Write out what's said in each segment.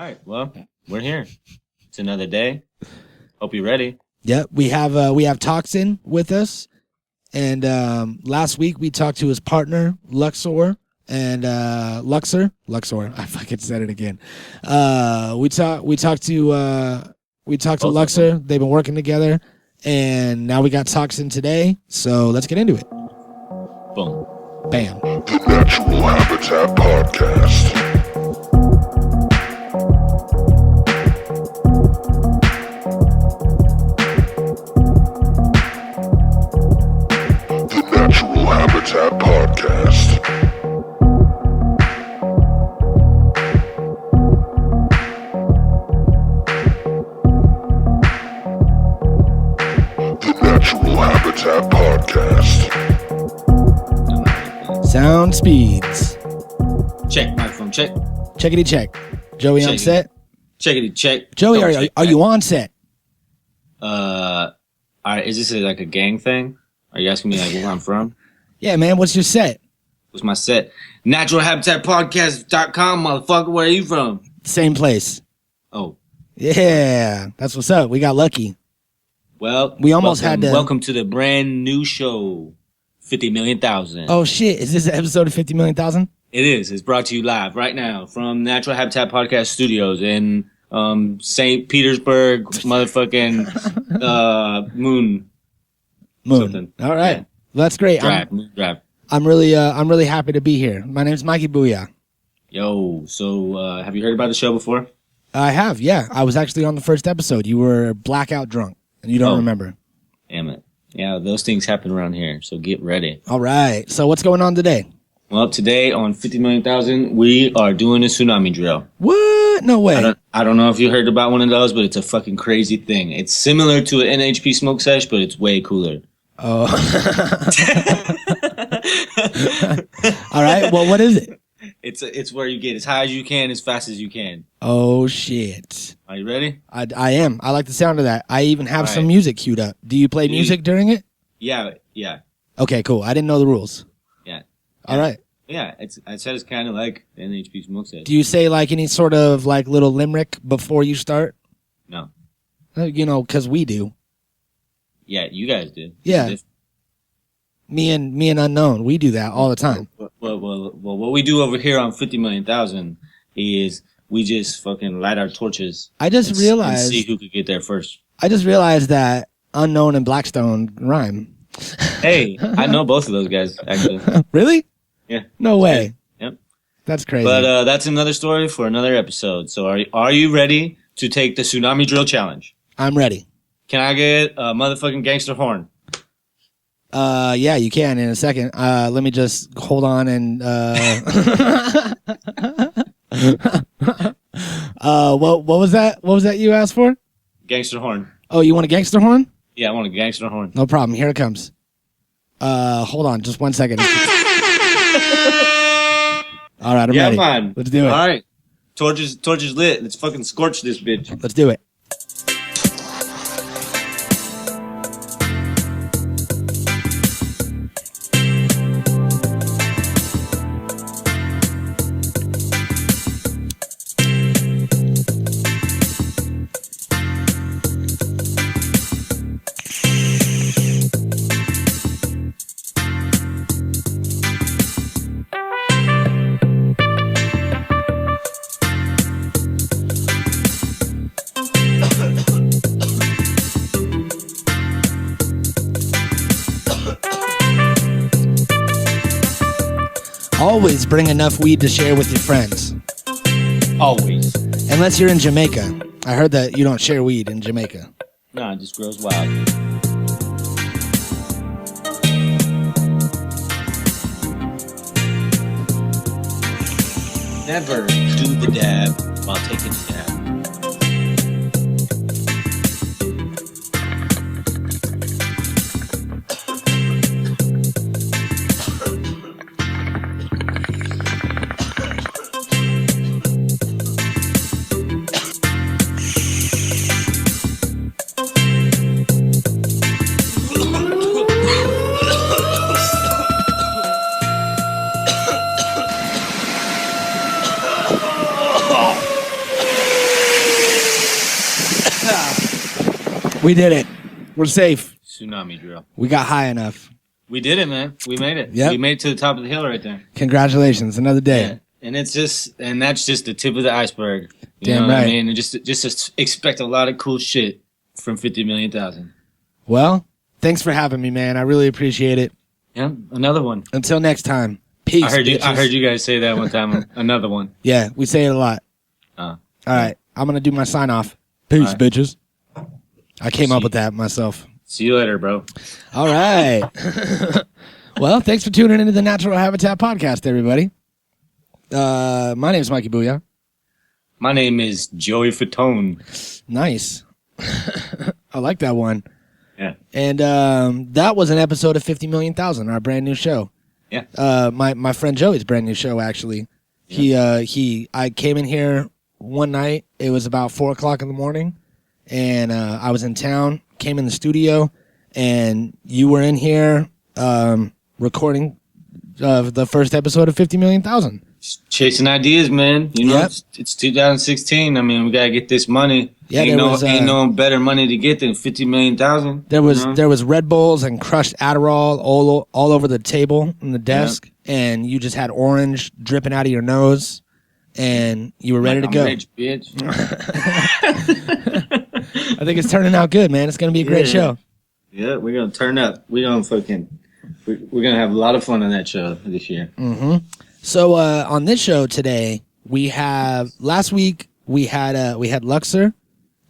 right. Well, we're here. It's another day. Hope you're ready. Yep. We have Talksin with us. And last week we talked to his partner, Luxur, and Luxur. I fucking said it again. We talked to Luxur. They've been working together, and now we got Talksin today. So let's get into it. Boom. Bam. The Natural Habitat Podcast. The Natural Habitat Podcast. The Natural Habitat Podcast. Sound speeds. Check. Microphone check. Checkity check. Joey on Checkity. set. Checkity check. Joey, Don't are check you on set? All right. Is this like a gang thing? Are you asking me like where I'm from? Yeah, man. What's your set? What's my set? NaturalHabitatPodcast.com, motherfucker. Where are you from? Same place. Oh, Yeah, that's what's up. We got lucky. well. We almost welcome, had to- Welcome to the brand new show, 50 million thousand. Oh shit! Is this episode of 50 million thousand? It is. It's brought to you live right now from Natural Habitat Podcast Studios in St. Petersburg, motherfucking Moon. Something. All right, Yeah. that's great. Drive. Moon Drive. I'm really happy to be here. My name's Mikey. Booyah. Yo, so have you heard about the show before? I have. Yeah, I was actually on the first episode. You were blackout drunk and you don't Oh. remember. Damn it. Yeah, those things happen around here, so get ready. All right. So what's going on today? Well, today on 50 million thousand, we are doing a tsunami drill. What? No way. I don't know if you heard about one of those, but it's a fucking crazy thing. It's similar to an NHP smoke sesh, but it's way cooler. Oh. All right. Well, what is it? It's where you get as high as you can, as fast as you can. Oh shit. Are you ready? I am. I like the sound of that. I even have All some right. music queued up. Do you play music during it? Yeah. Okay, cool. I didn't know the rules. Yeah. All right. Yeah, I said it's kind of like an NHP smoke sesh. Do you say like any sort of like little limerick before you start? No. You know, because we do. Yeah, you guys did. Yeah. Me and Unknown, we do that all the time. Well, what we do over here on 50 million thousand is we just fucking light our torches. I just and realized. see who could get there first. I just realized that Unknown and Blvkstn rhyme. Hey, I know both of those guys actually. Really? Yeah. No way. Yep. That's crazy. But that's another story for another episode. So are you ready to take the tsunami drill challenge? I'm ready. Can I get a motherfucking gangster horn? Yeah, you can in a second. Let me just hold on and what was that? What was that you asked for? Gangster horn. Oh, you want a gangster horn? Yeah, I want a gangster horn. No problem. Here it comes. Hold on, just 1 second. All right, I'm Yeah, ready. man. Let's do it. All right. Torches lit. Let's fucking scorch this bitch. Let's do it. Always bring enough weed to share with your friends. Always. Unless you're in Jamaica. I heard that you don't share weed in Jamaica. No, it just grows wild. Never do the dab while taking a dab. We did it. We're safe. Tsunami drill. We got high enough. We did it, man. We made it. Yep. We made it to the top of the hill right there. Congratulations. Another day. Yeah. And that's just the tip of the iceberg. You Damn know what right. I mean? And just expect a lot of cool shit from 50 million thousand. Well, thanks for having me, man. I really appreciate it. Yeah, another one. Until next time. Peace. I heard bitches. you guys say that one time. Another one. Yeah, we say it a lot. Uh, All right. I'm going to do my sign off. Peace, right. bitches. I came up with that myself. See you later, bro. All right. Well, thanks for tuning into the Natural Habitat Podcast, everybody. My name is Mikey Booyah. My name is Joey Fatone. Nice. I like that one. Yeah. And that was an episode of 50 Million Thousand, our brand new show. Yeah. My friend Joey's brand new show, actually. Yeah. I came in here one night. It was about 4:00 in the morning, and I was in town. Came in the studio, and you were in here recording the first episode of 50 Million Thousand. Chasing ideas, man. You know, Yep. it's 2016. I mean, we gotta get this money. Yeah, ain't there was, ain't no better money to get than 50 million thousand. There was you know? there was Red Bulls and crushed Adderall all over the table and the desk, and you just had orange dripping out of your nose, and you were ready to I'm go. rich, bitch. I think it's turning out good, man. It's gonna be a great show. Yeah, we're gonna turn up. We're gonna have a lot of fun on that show this year. Mm-hmm. So on this show today, we have last week we had Luxur,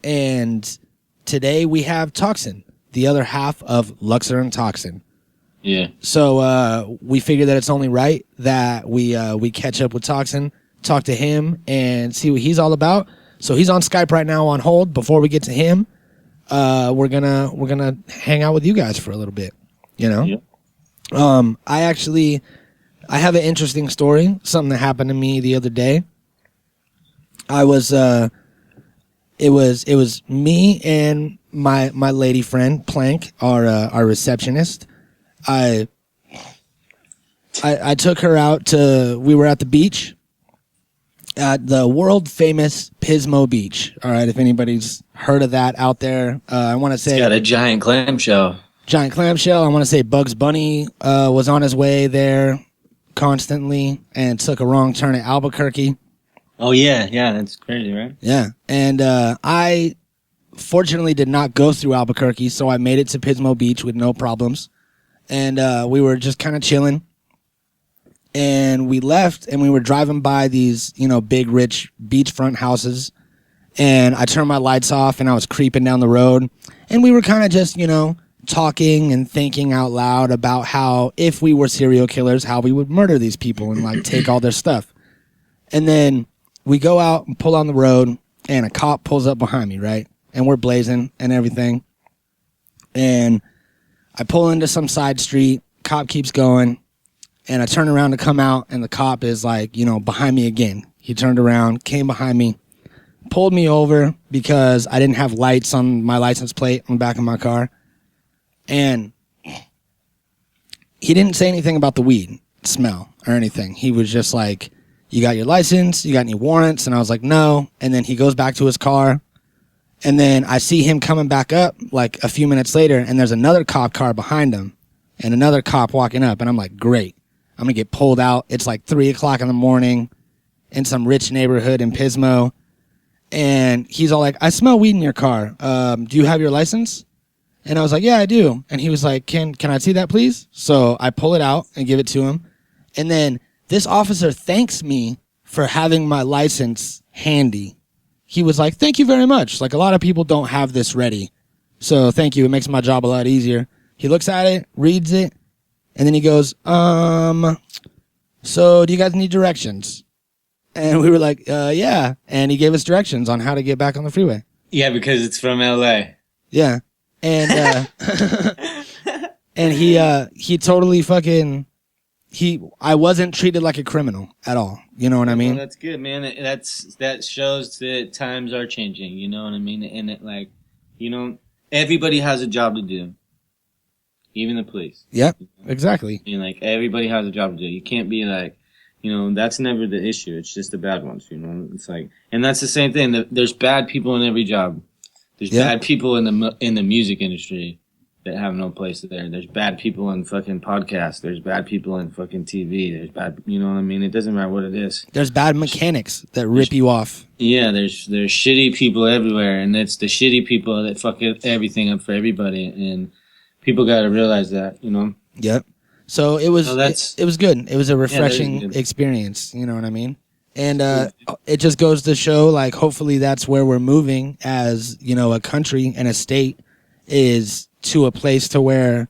and today we have Talksin, the other half of Luxur and Talksin. Yeah. So we figured that it's only right that we catch up with Talksin, talk to him, and see what he's all about. So he's on Skype right now on hold. Before we get to him, we're gonna hang out with you guys for a little bit. You know. Yep. I have an interesting story. Something that happened to me the other day. It was me and my lady friend Plank, our receptionist. I took her out we were at the beach, at the world famous Pismo Beach. All right, if anybody's heard of that out there, I want to say It's got a giant clamshell. Giant clamshell. I want to say Bugs Bunny was on his way there constantly and took a wrong turn at Albuquerque. Oh yeah, that's crazy, right? Yeah, and I fortunately did not go through Albuquerque, so I made it to Pismo Beach with no problems. And we were just kind of chilling, and we left, and we were driving by these, big, rich beachfront houses, and I turned my lights off, and I was creeping down the road, and we were kind of just, talking and thinking out loud about how if we were serial killers, how we would murder these people and like take all their stuff. And then we go out and pull on the road, and a cop pulls up behind me, right? And we're blazing and everything. And I pull into some side street, cop keeps going, and I turn around to come out, and the cop is like, behind me again. He turned around, came behind me, pulled me over because I didn't have lights on my license plate on the back of my car. And he didn't say anything about the weed smell or anything. He was just like, you got your license? You got any warrants? And I was like, no. And then he goes back to his car. And then I see him coming back up like a few minutes later, and there's another cop car behind him and another cop walking up. And I'm like, great. I'm going to get pulled out. It's like 3:00 in the morning in some rich neighborhood in Pismo. And he's all like, I smell weed in your car. Do you have your license? And I was like, yeah, I do. And he was like, can I see that, please? So I pull it out and give it to him. And then this officer thanks me for having my license handy. He was like, thank you very much. Like, a lot of people don't have this ready. So thank you. It makes my job a lot easier. He looks at it, reads it, and then he goes, so do you guys need directions? And we were like, yeah. And he gave us directions on how to get back on the freeway. Yeah, because it's from LA. Yeah. And and he totally fucking I wasn't treated like a criminal at all. You know what I mean? Well, that's good, man. That shows that times are changing. You know what I mean? And it everybody has a job to do, even the police. Yep, exactly. Everybody has a job to do. You can't be like, that's never the issue. It's just the bad ones. It's like, and that's the same thing. There's bad people in every job. There's bad people in the music industry that have no place there. There's bad people in fucking podcasts. There's bad people in fucking TV. There's bad, you know what I mean? It doesn't matter what it is. There's bad mechanics that rip you off. Yeah, there's shitty people everywhere, and it's the shitty people that fuck everything up for everybody, and people got to realize that, you know? Yep. So it was it was good. It was a refreshing experience, you know what I mean? And it just goes to show, like, hopefully that's where we're moving as, you know, a country and a state, is to a place to where,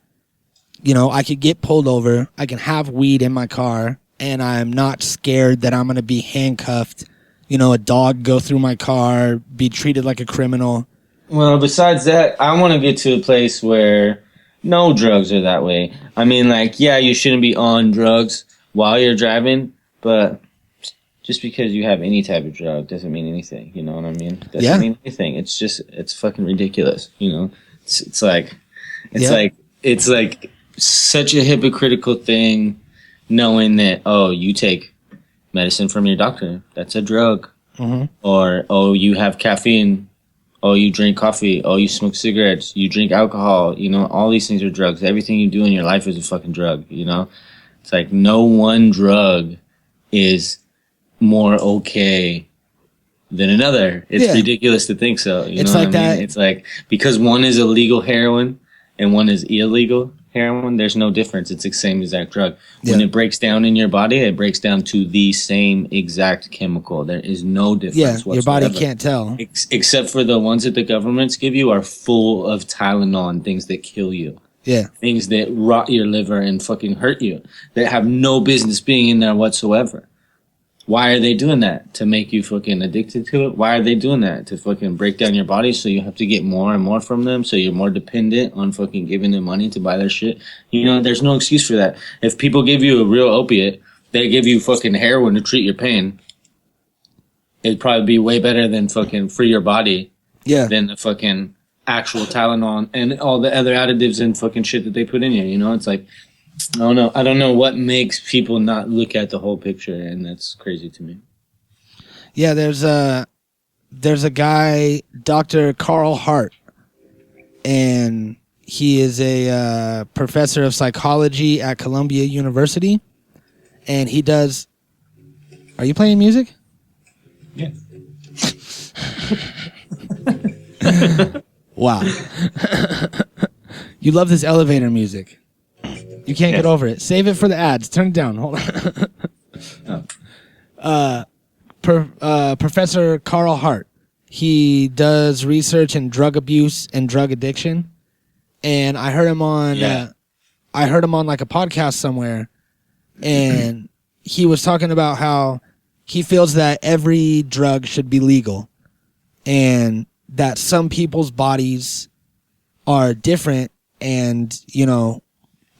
you know, I could get pulled over, I can have weed in my car, and I'm not scared that I'm going to be handcuffed, you know, a dog go through my car, be treated like a criminal. Well, besides that, I want to get to a place where no drugs are that way. I mean, like, yeah, you shouldn't be on drugs while you're driving, but just because you have any type of drug doesn't mean anything. You know what I mean? Doesn't mean anything. It's just, it's fucking ridiculous. You know, it's like such a hypocritical thing, knowing that, oh, you take medicine from your doctor, that's a drug. Mm-hmm. Or, oh, you have caffeine. Oh, you drink coffee. Oh, you smoke cigarettes. You drink alcohol. You know, all these things are drugs. Everything you do in your life is a fucking drug, you know? It's like no one drug is more okay than another. It's ridiculous to think so. You know what I mean? That. It's like, because one is illegal heroin and one is illegal heroin, there's no difference. It's the same exact drug. When it breaks down in your body, it breaks down to the same exact chemical. There is no difference whatsoever. Your body can't tell. Except for the ones that the governments give you are full of Tylenol and things that kill you. Yeah. Things that rot your liver and fucking hurt you. That have no business being in there whatsoever. Why are they doing that? To make you fucking addicted to it? Why are they doing that? To fucking break down your body so you have to get more and more from them, so you're more dependent on fucking giving them money to buy their shit? You know, there's no excuse for that. If people give you a real opiate, they give you fucking heroin to treat your pain, it'd probably be way better than fucking free your body than the fucking actual Tylenol and all the other additives and fucking shit that they put in you. You know, it's like, I don't know what makes people not look at the whole picture, and that's crazy to me. Yeah, there's a guy, Dr. Carl Hart, and he is a professor of psychology at Columbia University, and he does. Are you playing music? Yeah. Wow. You love this elevator music. You can't get over it. Save it for the ads. Turn it down. Hold on. Professor Carl Hart. He does research in drug abuse and drug addiction, and I heard him on. Like a podcast somewhere, and he was talking about how he feels that every drug should be legal, and that some people's bodies are different, and you know,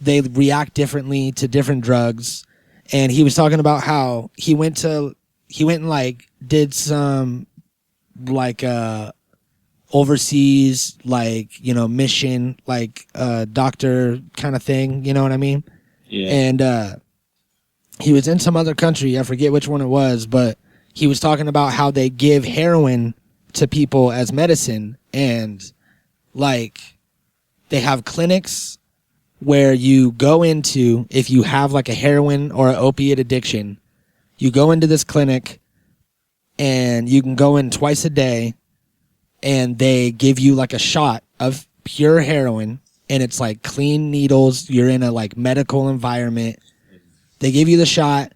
they react differently to different drugs. And he was talking about how he went and like did some like overseas, like, you know, mission, like doctor kind of thing, you know what I mean? Yeah. And he was in some other country, I forget which one it was, but he was talking about how they give heroin to people as medicine, and like they have clinics where you go into, if you have like a heroin or an opiate addiction, you go into this clinic and you can go in twice a day, and they give you like a shot of pure heroin, and it's like clean needles. You're in a like medical environment. They give you the shot,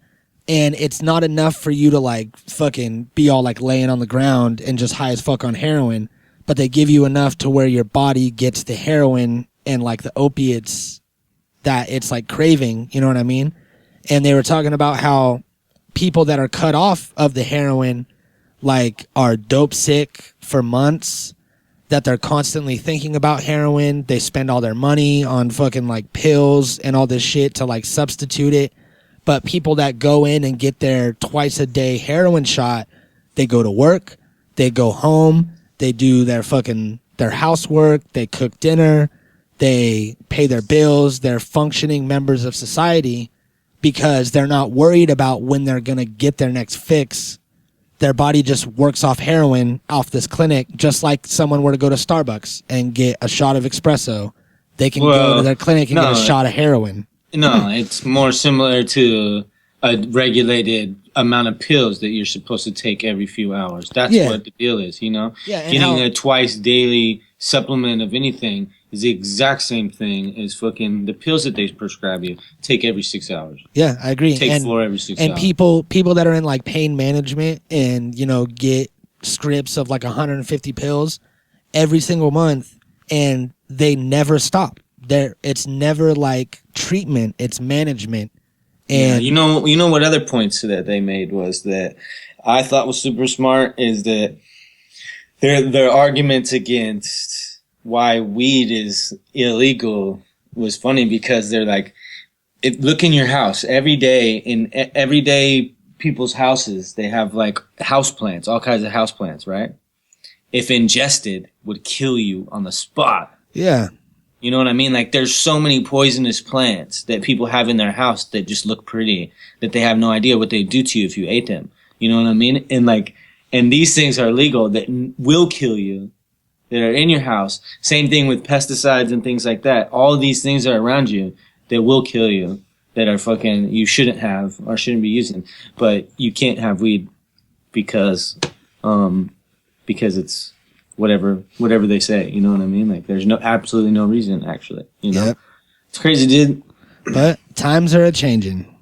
and it's not enough for you to like fucking be all like laying on the ground and just high as fuck on heroin, but they give you enough to where your body gets the heroin and like the opiates that it's like craving, you know what I mean? And they were talking about how people that are cut off of the heroin like are dope sick for months, that they're constantly thinking about heroin. They spend all their money on fucking like pills and all this shit to like substitute it. But people that go in and get their twice a day heroin shot, they go to work, they go home, they do their housework, they cook dinner, they pay their bills, they're functioning members of society because they're not worried about when they're going to get their next fix their body just works off heroin off this clinic, just like someone were to go to Starbucks and get a shot of espresso. They can go to their clinic and get a shot of heroin. No, it's more similar to a regulated amount of pills that you're supposed to take every few hours. That's what the deal is, you know? Yeah, getting a twice daily supplement of anything is the exact same thing as fucking the pills that they prescribe you. Take every 6 hours. Yeah, I agree. Take 4 every 6 hours. And people that are in like pain management and, you know, get scripts of like 150 pills every single month and they never stop. It's never like treatment, it's management. And you know what other points that they made was that I thought was super smart is that their arguments against why weed is illegal was funny because they're like, look in your house every day in everyday people's houses, they have like house plants, all kinds of house plants, right? If ingested would kill you on the spot. Yeah. You know what I mean? Like there's so many poisonous plants that people have in their house that just look pretty, that they have no idea what they do to you if you ate them. You know what I mean? And these things are legal that will kill you, that are in your house. Same thing with pesticides and things like that. All of these things are around you that will kill you, that are fucking, you shouldn't have or shouldn't be using. But you can't have weed because it's whatever they say, you know what I mean? Like there's absolutely no reason actually, you know? Yep. It's crazy, dude. But times are a-changing.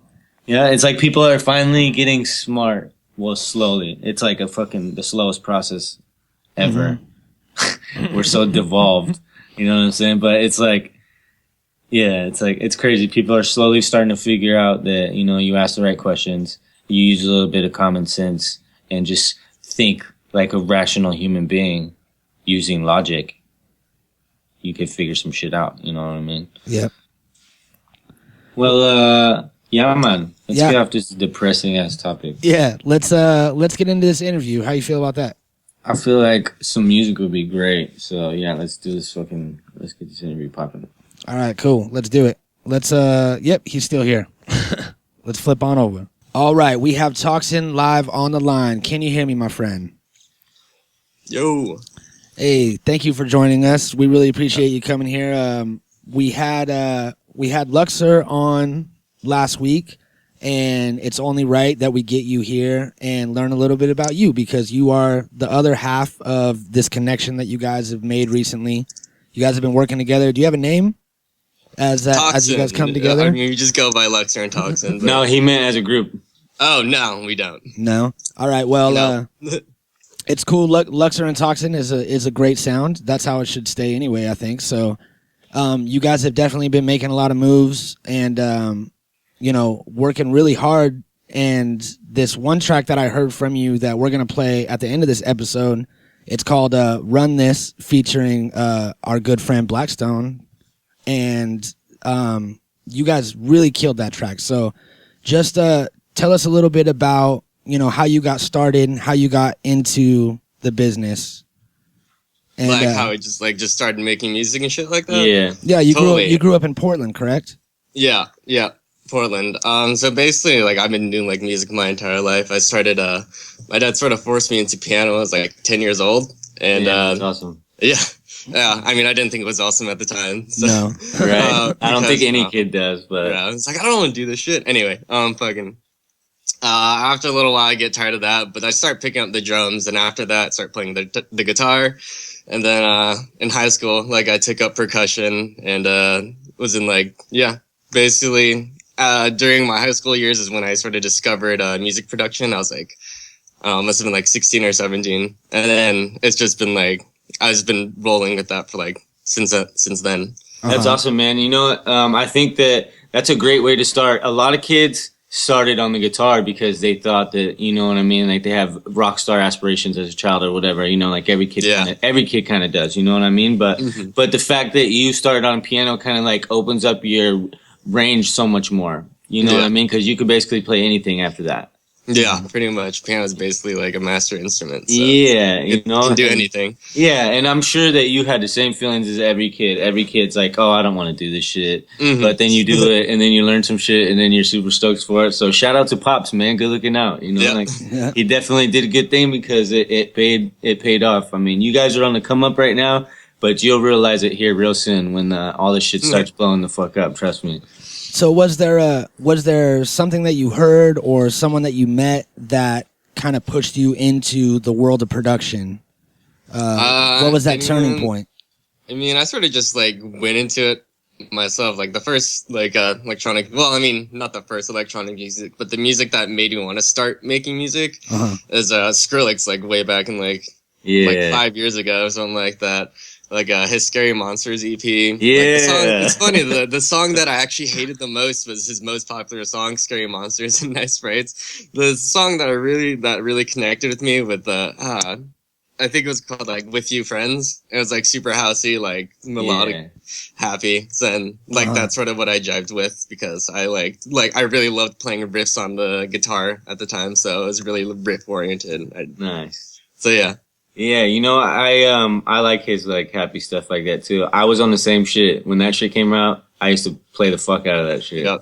Yeah, it's like people are finally getting smart. Well, slowly. It's like the slowest process ever. Mm-hmm. We're so devolved, you know what I'm saying? But it's like, yeah, it's crazy. People are slowly starting to figure out that, you know, you ask the right questions, you use a little bit of common sense and just think like a rational human being. Using logic, you could figure some shit out. You know what I mean? Yep. Well, yeah, man. Let's get off this depressing ass topic. Yeah, let's get into this interview. How you feel about that? I feel like some music would be great. So yeah, let's do this let's get this interview popping. All right, cool. Let's do it. Yep, he's still here. Let's flip on over. All right, we have Talksin live on the line. Can you hear me, my friend? Yo. Hey, thank you for joining us. We really appreciate you coming here. We had Luxur on last week, and it's only right that we get you here and learn a little bit about you because you are the other half of this connection that you guys have made recently. You guys have been working together. Do you have a name as you guys come together? I mean, we just go by Luxur and Talksin. No, he meant as a group. Oh, no, we don't. No? All right, well... No. It's cool. Luxur and Talksin is a great sound. That's how it should stay anyway, I think. So you guys have definitely been making a lot of moves and, you know, working really hard. And this one track that I heard from you that we're going to play at the end of this episode, it's called Run This, featuring our good friend Blvkstn. And you guys really killed that track. So just tell us a little bit about, you know, how you got started and how you got into the business. And, like how I just started making music and shit like that? Yeah. Yeah, you grew up in Portland, correct? Yeah, Portland. So basically, like, I've been doing, like, music my entire life. I started, my dad sort of forced me into piano when I was, like, 10 years old. And, that's awesome. Yeah. Yeah, I mean, I didn't think it was awesome at the time. So, no. Right. I don't think any kid does, but... Yeah, it's like, I don't want to do this shit. Anyway, after a little while, I get tired of that, but I start picking up the drums, and after that, I start playing the guitar. And then, in high school, like, I took up percussion and, was in, like, basically, during my high school years is when I sort of discovered, music production. I was like, must have been like 16 or 17. And then it's just been like, I've just been rolling with that for like, since then. That's awesome, man. You know, I think that's a great way to start. A lot of kids started on the guitar because they thought that, you know what I mean? Like they have rock star aspirations as a child or whatever, you know, like every kid kind of does, you know what I mean? But, but the fact that you started on piano kind of like opens up your range so much more, you know what I mean? Cause you could basically play anything after that. Yeah, pretty much. Piano is basically like a master instrument. So yeah, it can do anything. Yeah, and I'm sure that you had the same feelings as every kid. Every kid's like, oh, I don't want to do this shit. But then you do it, and then you learn some shit, and then you're super stoked for it. So shout out to Pops, man. Good looking out. You know, he definitely did a good thing because it paid off. I mean, you guys are on the come up right now, but you'll realize it here real soon when all this shit starts blowing the fuck up. Trust me. So was there something that you heard or someone that you met that kind of pushed you into the world of production? What was that turning point? I mean, I sort of just like went into it myself. Like the first like electronic, well, I mean, not the first electronic music, but the music that made me want to start making music is Skrillex, like way back in like 5 years ago or something like that. Like his Scary Monsters EP. Yeah. Like the song, it's funny, the song that I actually hated the most was his most popular song, Scary Monsters and Nice Sprites. The song that really connected with me with I think it was called like With You Friends. It was like super housey, like melodic, happy. So, and like that's sort of what I jived with because I I really loved playing riffs on the guitar at the time, so it was really riff oriented. Nice. So yeah. Yeah, you know, I like his like happy stuff like that too. I was on the same shit when that shit came out. I used to play the fuck out of that shit. Yep.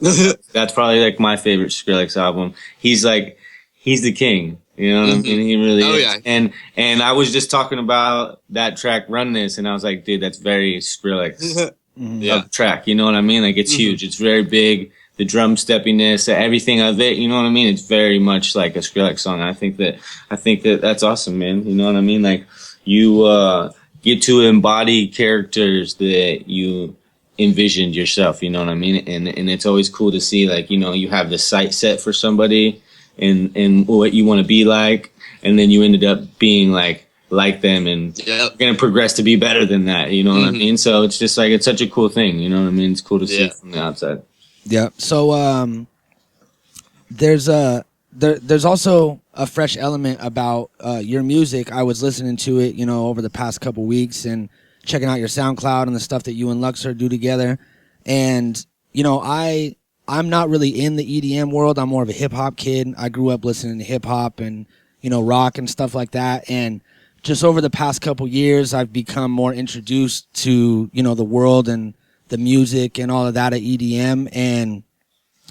That's probably like my favorite Skrillex album. He's the king. You know what I mean? He really is. Yeah. And I was just talking about that track, Run This, and I was like, dude, that's very Skrillex track. You know what I mean? Like it's huge. It's very big. The drum steppiness, everything of it, you know what I mean? It's very much like a Skrillex song. I think that that's awesome, man. You know what I mean? Like you get to embody characters that you envisioned yourself, you know what I mean? And it's always cool to see, like, you know, you have the sight set for somebody and what you want to be like, and then you ended up being like them, and you're gonna progress to be better than that, you know what I mean? So it's just like, it's such a cool thing, you know what I mean? It's cool to see from the outside. Yeah. So there's also a fresh element about your music. I was listening to it, you know, over the past couple weeks and checking out your SoundCloud and the stuff that you and Luxur do together. And you know, I'm not really in the EDM world. I'm more of a hip hop kid. I grew up listening to hip hop and, you know, rock and stuff like that. And just over the past couple years, I've become more introduced to, you know, the world and the music and all of that at EDM, and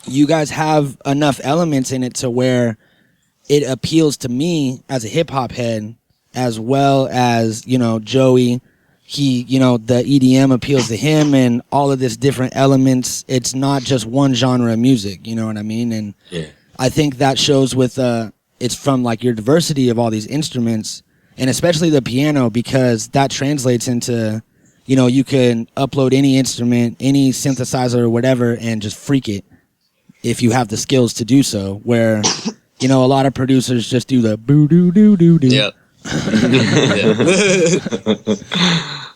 you guys have enough elements in it to where it appeals to me as a hip hop head, as well as, you know, Joey. He, you know, the EDM appeals to him and all of this different elements. It's not just one genre of music, you know what I mean? And I think that shows with, it's from like your diversity of all these instruments, and especially the piano, because that translates into, you know, you can upload any instrument, any synthesizer or whatever, and just freak it if you have the skills to do so. Where, you know, a lot of producers just do the boo doo doo doo doo. Yep.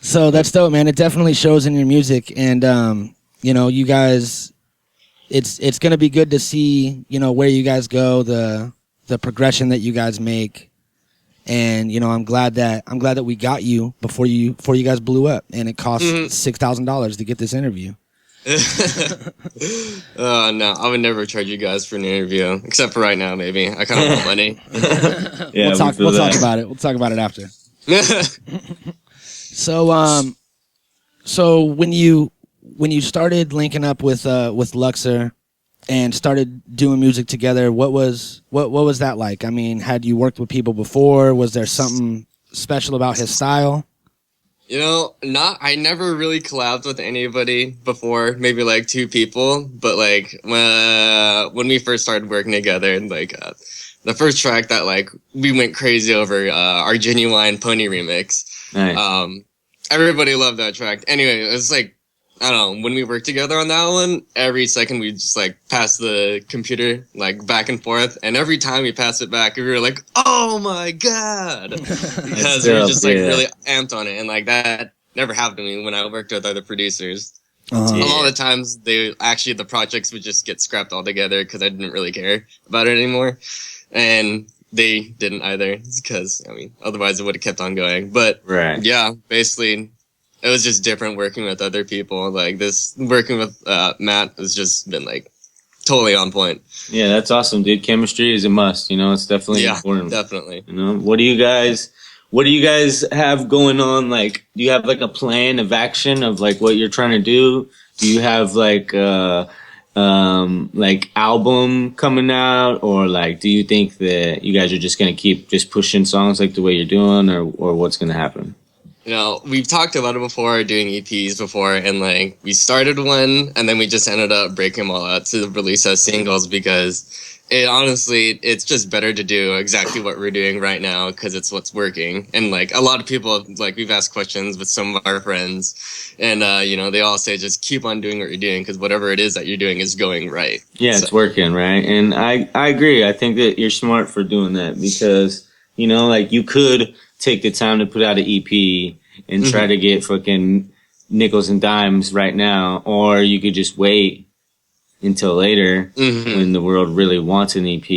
So that's dope, man. It definitely shows in your music, and you know, you guys, it's gonna be good to see, you know, where you guys go, the progression that you guys make. And you know, I'm glad that we got you before you guys blew up, and it cost $6,000 to get this interview. No, I would never charge you guys for an interview, except for right now. Maybe I kind of want money. We'll talk about it. We'll talk about it after. So when you started linking up with Luxur and started doing music together, what was that like? I mean, had you worked with people before? Was there something special about his style? You know, I never really collabed with anybody before, maybe like two people, but like when we first started working together, like the first track that like we went crazy over, our Genuine Pony remix. Nice. Everybody loved that track. Anyway, it was like, I don't know, when we worked together on that one, every second we just like pass the computer like back and forth, and every time we pass it back, we were like, "Oh my god!" Because we were just like really amped on it, and like that never happened to me when I worked with other producers. A lot of the times, the projects would just get scrapped altogether because I didn't really care about it anymore, and they didn't either, because I mean, otherwise it would have kept on going. But yeah, basically, it was just different working with other people. Like this, working with Matt has just been like totally on point. Yeah, that's awesome, dude. Chemistry is a must. It's definitely important. Definitely. What do you guys have going on? Like, do you have like a plan of action of like what you're trying to do? Do you have like album coming out, or like do you think that you guys are just gonna keep just pushing songs like the way you're doing, or what's gonna happen? We've talked about it before, doing EPs before, and like we started one, and then we just ended up breaking them all out to release as singles because it's just better to do exactly what we're doing right now because it's what's working. And like a lot of people, like we've asked questions with some of our friends, and they all say just keep on doing what you're doing because whatever it is that you're doing is going right. Yeah, it's working, right? And I agree. I think that you're smart for doing that because like you could take the time to put out an EP and try to get fucking nickels and dimes right now, or you could just wait until later when the world really wants an EP.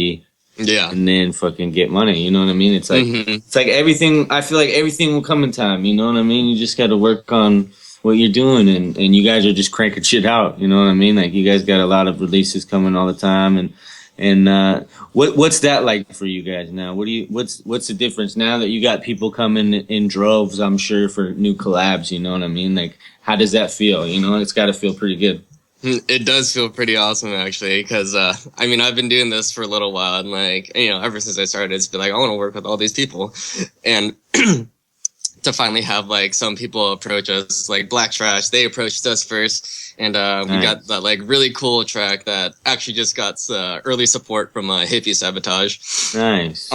Yeah. And then fucking get money. You know what I mean? It's like it's like everything. I feel like everything will come in time. You know what I mean? You just got to work on what you're doing, and you guys are just cranking shit out. You know what I mean? Like you guys got a lot of releases coming all the time, and what's that like for you guys now? What's the difference now that you got people coming in droves? I'm sure for new collabs. You know what I mean? Like how does that feel? It's got to feel pretty good. It does feel pretty awesome, actually, because, I've been doing this for a little while, and, like, ever since I started, it's been like, I want to work with all these people, and to finally have, like, some people approach us, like Black Trash, they approached us first, and we got that, like, really cool track that actually just got early support from Hippie Sabotage. Nice.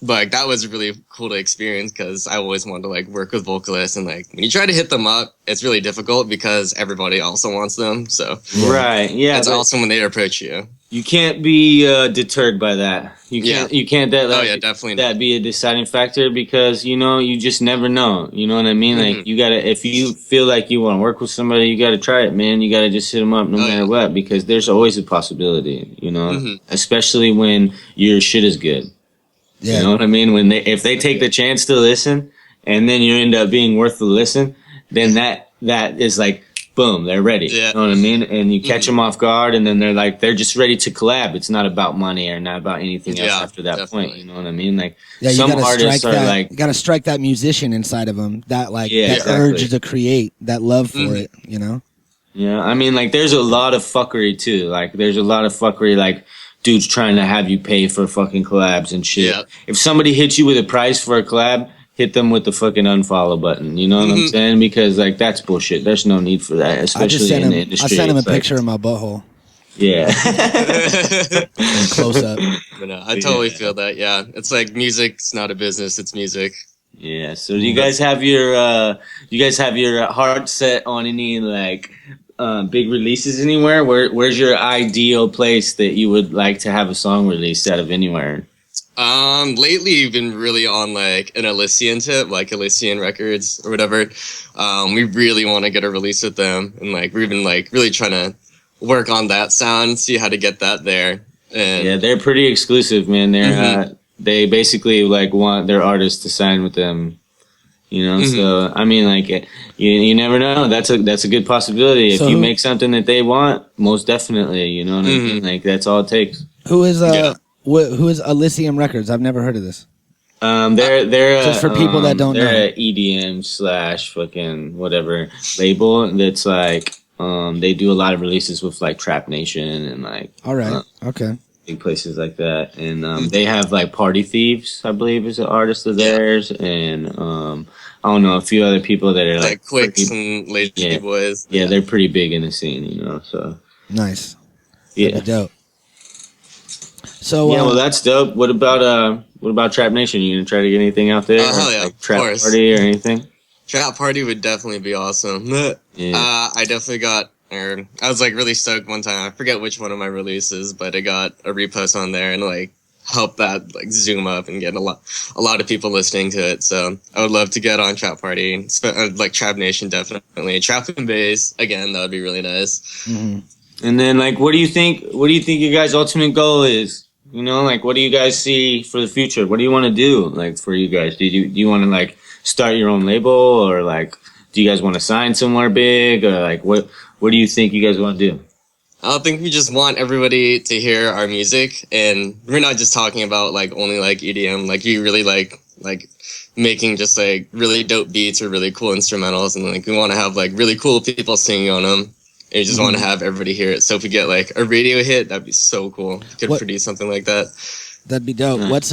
But that was really cool to experience because I always wanted to like work with vocalists, and like when you try to hit them up, it's really difficult because everybody also wants them. So right, yeah, it's awesome when they approach you. You can't be deterred by that. You can't definitely that be a deciding factor because you just never know. You know what I mean? Like you gotta, if you feel like you want to work with somebody, you gotta try it, man. You gotta just hit them up no matter what because there's always a possibility. Especially when your shit is good. Yeah. You know what I mean? If they take the chance to listen and then you end up being worth the listen, then that is like, boom, they're ready. Yeah. You know what I mean? And you catch them off guard and then they're just ready to collab. It's not about money or not about anything else after that point. You know what I mean? Like some artists are like, you gotta strike that musician inside of them, that urge to create, that love for it, Yeah. I mean, like there's a lot of fuckery too. Like there's a lot of fuckery, like, dudes trying to have you pay for fucking collabs and shit. Yeah. If somebody hits you with a price for a collab, hit them with the fucking unfollow button. You know what I'm saying? Because like that's bullshit. There's no need for that, especially in the industry. I sent him a picture of my butthole. Yeah. Close up. But no, I totally feel that. Yeah, it's like music's not a business; it's music. Yeah. So do you guys have your heart set on any like big releases anywhere? Where's your ideal place that you would like to have a song released out of anywhere? Lately you've been really on like an Elysian tip, like Elysian Records or whatever. We really want to get a release with them, and like we've been like really trying to work on that sound, see how to get that there. And yeah, they're pretty exclusive, man. They're they basically like want their artists to sign with them. So I mean, like you never know. That's a good possibility. If you make something that they want, most definitely. You know what I mean? Like that's all it takes. Who is who is Elysium Records? I've never heard of this. They're just for people that don't know. They're an EDM / fucking whatever label that's like they do a lot of releases with like Trap Nation and like okay. Big places like that, and they have like Party Thieves, I believe, is an artist of theirs, and I don't know, a few other people that are like Quicks and Lazy Boys. Yeah, they're pretty big in the scene, so nice. Yeah, dope. So yeah, well, that's dope. What about Trap Nation? You gonna try to get anything out there? Like Trap Party or anything? Trap Party would definitely be awesome. I definitely got. I was like really stoked one time. I forget which one of my releases, but I got a repost on there and like helped that like zoom up and get a lot of people listening to it. So I would love to get on Trap Party, like Trap Nation, definitely. Trap and Bass again, that would be really nice. And then like, what do you think your guys' ultimate goal is? Like, what do you guys see for the future? What do you want to do? Like for you guys, do you want to like start your own label, or like do you guys want to sign somewhere big, or like what do you think you guys want to do? I think we just want everybody to hear our music, and we're not just talking about like only like EDM. Like we really like making just like really dope beats or really cool instrumentals, and like we want to have like really cool people singing on them. And we just want to have everybody hear it. So if we get like a radio hit, that'd be so cool. We could produce something like that. That'd be dope. What's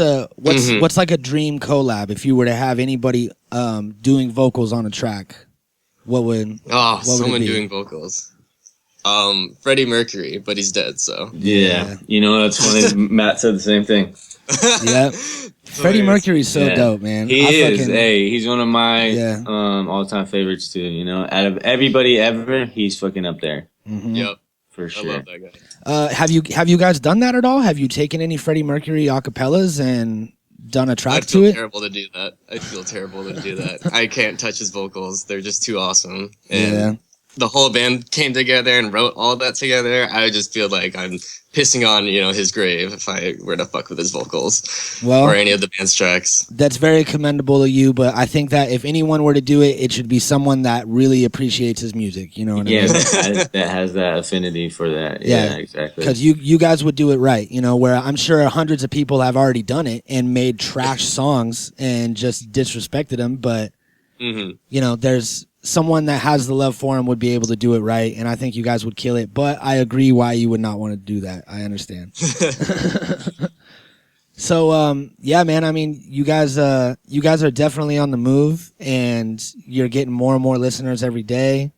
like a dream collab if you were to have anybody doing vocals on a track? What would someone doing vocals? Freddie Mercury, but he's dead, so yeah. You know what's funny? Matt said the same thing. Yeah. Freddie Mercury's so dope, man. He is. Hey, he's one of my all-time favorites too. You know, out of everybody ever, he's fucking up there. Mm-hmm. Yep, for sure. I love that guy. Have you guys done that at all? Have you taken any Freddie Mercury acapellas and done a track to it? I feel terrible to do that. I feel terrible to do that. I can't touch his vocals. They're just too awesome. And the whole band came together and wrote all that together. I just feel like I'm pissing on, his grave if I were to fuck with his vocals or any of the band's tracks. That's very commendable of you, but I think that if anyone were to do it, it should be someone that really appreciates his music. You know what I mean? That has that affinity for that. Yeah, exactly. Because you guys would do it right, where I'm sure hundreds of people have already done it and made trash songs and just disrespected them, but, there's someone that has the love for him would be able to do it right, and I think you guys would kill it. But I agree why you would not want to do that. I understand. So, yeah, man. I mean, you guys are definitely on the move, and you're getting more and more listeners every day,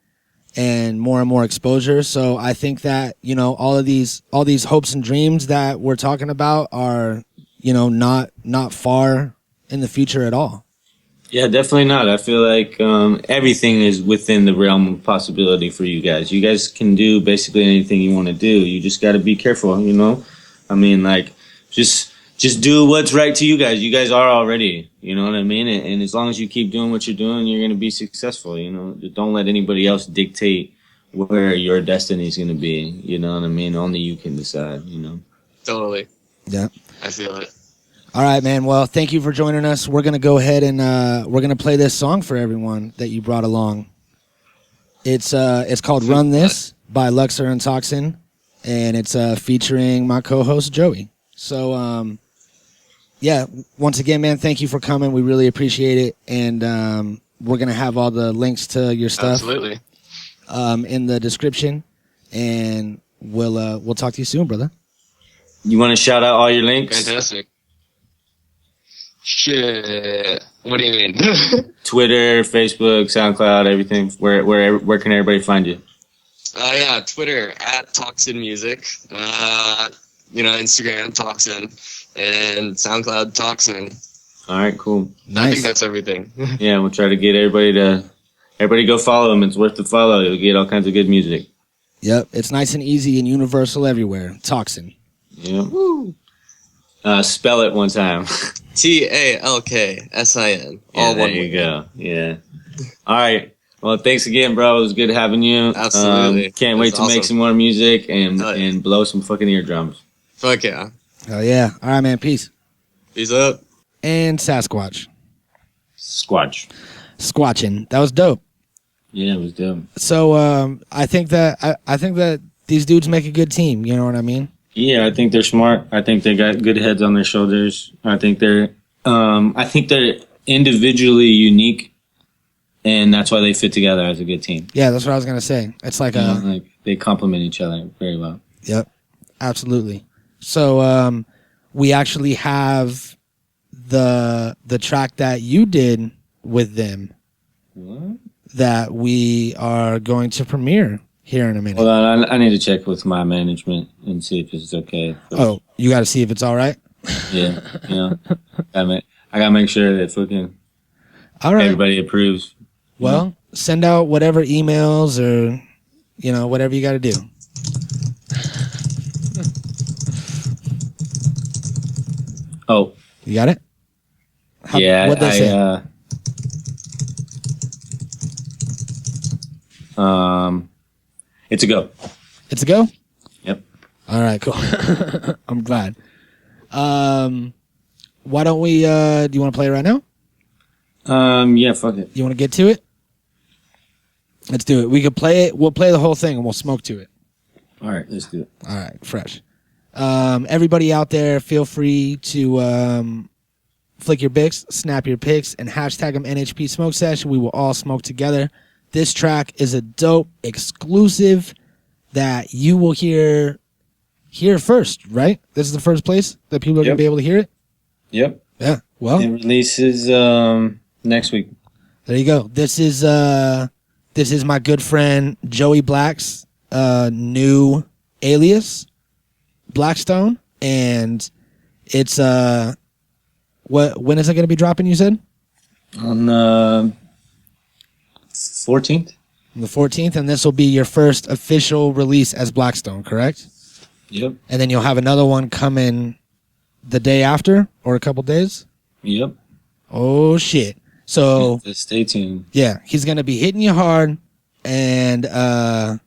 and more exposure. So I think that all these hopes and dreams that we're talking about are not far in the future at all. Yeah, definitely not. I feel like everything is within the realm of possibility for you guys. You guys can do basically anything you want to do. You just got to be careful, I mean, like, just do what's right to you guys. You guys are already, you know what I mean? And as long as you keep doing what you're doing, you're going to be successful, Don't let anybody else dictate where your destiny is going to be, you know what I mean? Only you can decide, Totally. Yeah. I feel it. All right, man. Well, thank you for joining us. We're going to go ahead and we're going to play this song for everyone that you brought along. It's called Run This by Luxur Talksin, and it's featuring my co-host Joey. So, yeah, once again, man, thank you for coming. We really appreciate it, and we're going to have all the links to your stuff absolutely in the description, and we'll talk to you soon, brother. You want to shout out all your links? Fantastic. Shit. What do you mean? Twitter, Facebook, SoundCloud, everything. Where can everybody find you? Yeah, Twitter @Talksin Music. Instagram Talksin, and SoundCloud Talksin. All right, cool. Nice. I think that's everything. Yeah, we'll try to get everybody go follow them. It's worth the follow. You'll get all kinds of good music. Yep, it's nice and easy and universal everywhere. Talksin. Yep. Woo. Spell it one time. TALKSIN. All one. There you go. Yeah. All right. Well, thanks again, bro. It was good having you. Absolutely. Can't wait to make some more music and blow some fucking eardrums. Fuck yeah. Oh yeah. All right, man. Peace. Peace up. And Sasquatch. Squatching. That was dope. Yeah, it was dope. So I think that these dudes make a good team. You know what I mean? Yeah, I think they're smart. I think they got good heads on their shoulders. I think they're individually unique, and that's why they fit together as a good team. Yeah, that's what I was gonna say. It's like like they complement each other very well. Yep, absolutely. So we actually have the track that you did with them. What? That we are going to premiere here in a minute. Well, I need to check with my management and see if it's okay. Oh, you got to see if it's all right? Yeah, I gotta make sure that fucking everybody approves. Well, send out whatever emails or, whatever you got to do. Oh. You got it? Yeah, what'd they say? It's a go. It's a go? Yep. All right, cool. I'm glad. Why don't we, do you want to play it right now? Yeah, fuck it. You want to get to it? Let's do it. We could play it. We'll play the whole thing and we'll smoke to it. All right, let's do it. All right, fresh. Everybody out there, feel free to flick your bics, snap your pics, and hashtag them NHP Smoke Sesh. We will all smoke together. This track is a dope exclusive that you will hear first, right? This is the first place that people are going to be able to hear it? Yep. Yeah, well. It releases next week. There you go. This is my good friend Joey Black's new alias, Blvkstn, and it's when is it going to be dropping, you said? On the 14th. On the 14th, and this will be your first official release as Blvkstn, correct? Yep. And then you'll have another one coming the day after or a couple days? Yep. Oh shit. So stay tuned. Yeah, he's going to be hitting you hard, and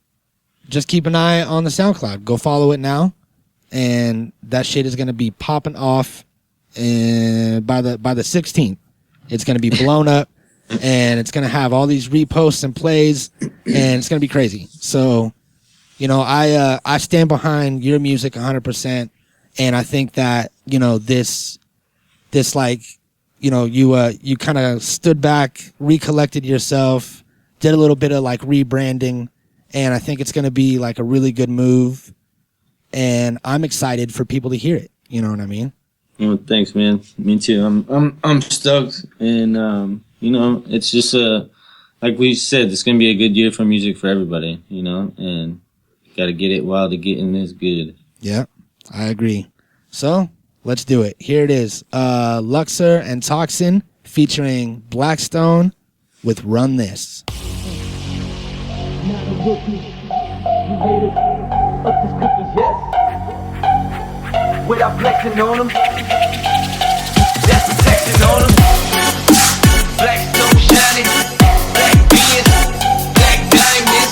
just keep an eye on the SoundCloud. Go follow it now, and that shit is going to be popping off by the 16th. It's going to be blown up, and it's going to have all these reposts and plays, and it's going to be crazy. So, you know, I stand behind your music 100%, and I think that, you know, this like, you know, you kind of stood back, recollected yourself, did a little bit of like rebranding, and I think it's going to be like a really good move, and I'm excited for people to hear it. You know what I mean? Well, thanks, man. Me too. I'm stoked, and you know, it's just like we said, it's gonna be a good year for music for everybody. You know, and got to get it while the getting is good. Yeah, I agree. So let's do it. Here it is. Luxur and Talksin featuring Blvkstn with Run This. Not a rookie. You made it up this cookie, yes. Without flexing on them. That's protection on them. Blvkstn shining. Black beans. Black diamonds.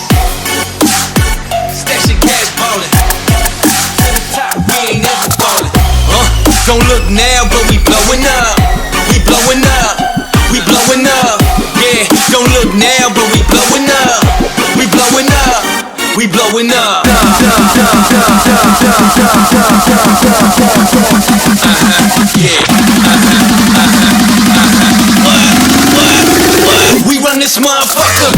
Stash your cash ballin'. To the top, we ain't never fallin'. Don't look now, but we blowin' up. We blowin' up. We blowin' up. Yeah, don't look now, but we blowin' up. We blowin' up. We blowin' up. What? We run this motherfucker.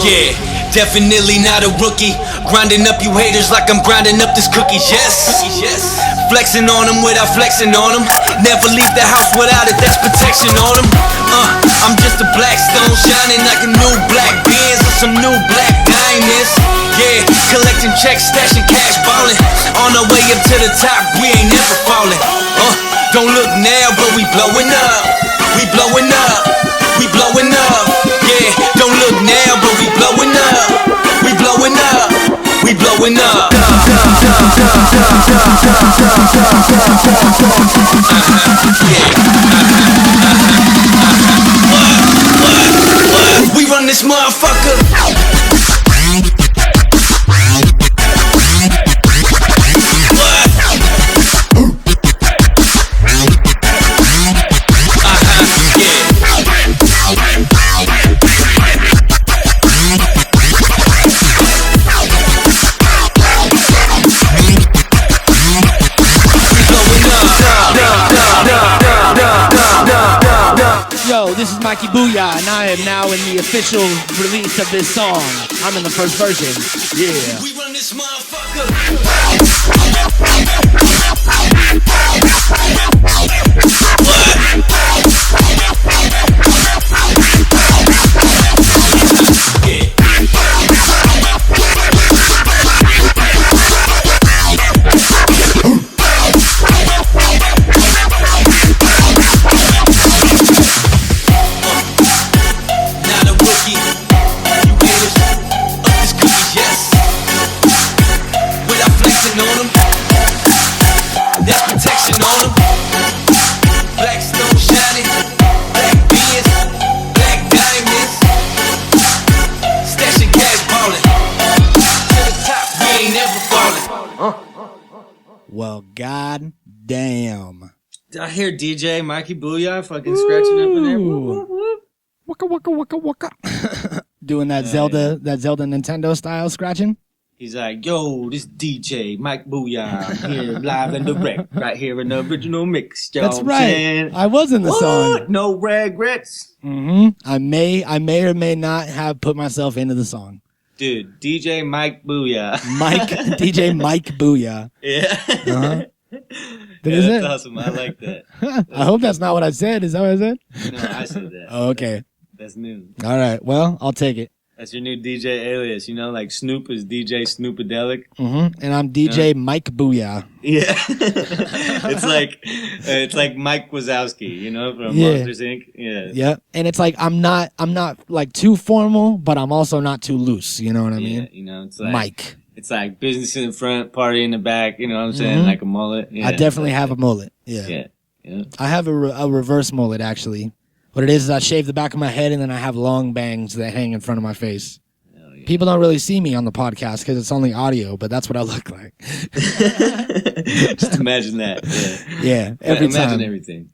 Yeah, definitely not a rookie. Grinding up you haters like I'm grinding up this cookies, yes. Flexing on them without flexing on them. Never leave the house without it, that's protection on them. I'm just a Blvkstn shining like a new black Benz or some new black diamonds. Yeah, collecting checks, stashing cash, ballin'. On our way up to the top, we ain't never fallin'. Don't look now, but we blowin' up. We blowin' up. We blowin' up. Yeah, don't look now, but we blowin' up. We blowin' up. We blowin' up. What? We run this motherfucker. Yo, this is Mikey Booyah, and I am now in the official release of this song. I'm in the first version. Yeah. We run this motherfucker. Well, god damn. I hear DJ Mikey Booyah fucking scratching up in there. Whoop, whoop, whoop. Waka waka waka waka. Doing that Zelda Nintendo style scratching. He's like, yo, this DJ Mike Booyah. I'm here live and direct, right here in the original mix. That's right. I was in the song. No regrets. I may or may not have put myself into the song. Dude, DJ Mike Booyah. DJ Mike Booyah. Yeah. Uh-huh. That's awesome. I like that. I hope that's not what I said. Is that what I said? No, I said that. Oh, okay. That's new. All right. Well, I'll take it. That's your new DJ alias. You know, like Snoop is DJ Snoopadelic. And I'm DJ Mike Booyah. Yeah. it's like Mike Wazowski, you know, from Monsters Inc. Yeah. Yeah. And it's like I'm not like too formal, but I'm also not too loose. You know what I mean? Yeah, you know, it's like Mike. It's like business in the front, party in the back. You know what I'm saying? Like a mullet. Yeah, I definitely have a mullet. Yeah. I have a reverse mullet actually. What it is I shave the back of my head and then I have long bangs that hang in front of my face. Yeah. People don't really see me on the podcast because it's only audio, but that's what I look like. Just imagine that. Yeah. Every time. Imagine everything.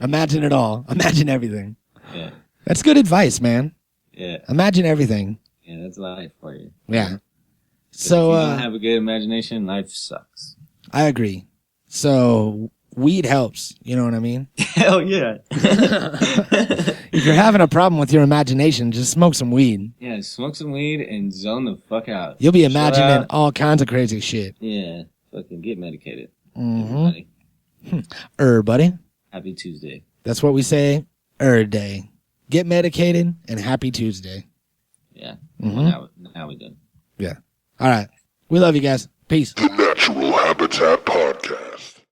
Imagine it all. Imagine everything. Yeah. That's good advice, man. Yeah. Imagine everything. Yeah, that's life for you. Yeah. So if you don't have a good imagination, life sucks. I agree. So weed helps. You know what I mean? Hell yeah. If you're having a problem with your imagination, just smoke some weed. Yeah, smoke some weed and zone the fuck out. You'll be imagining all kinds of crazy shit. Yeah. Fucking get medicated. Buddy. Happy Tuesday. That's what we say day. Get medicated and happy Tuesday. Yeah. Now we done. Yeah. All right. We love you guys. Peace. The Natural Habitat Podcast.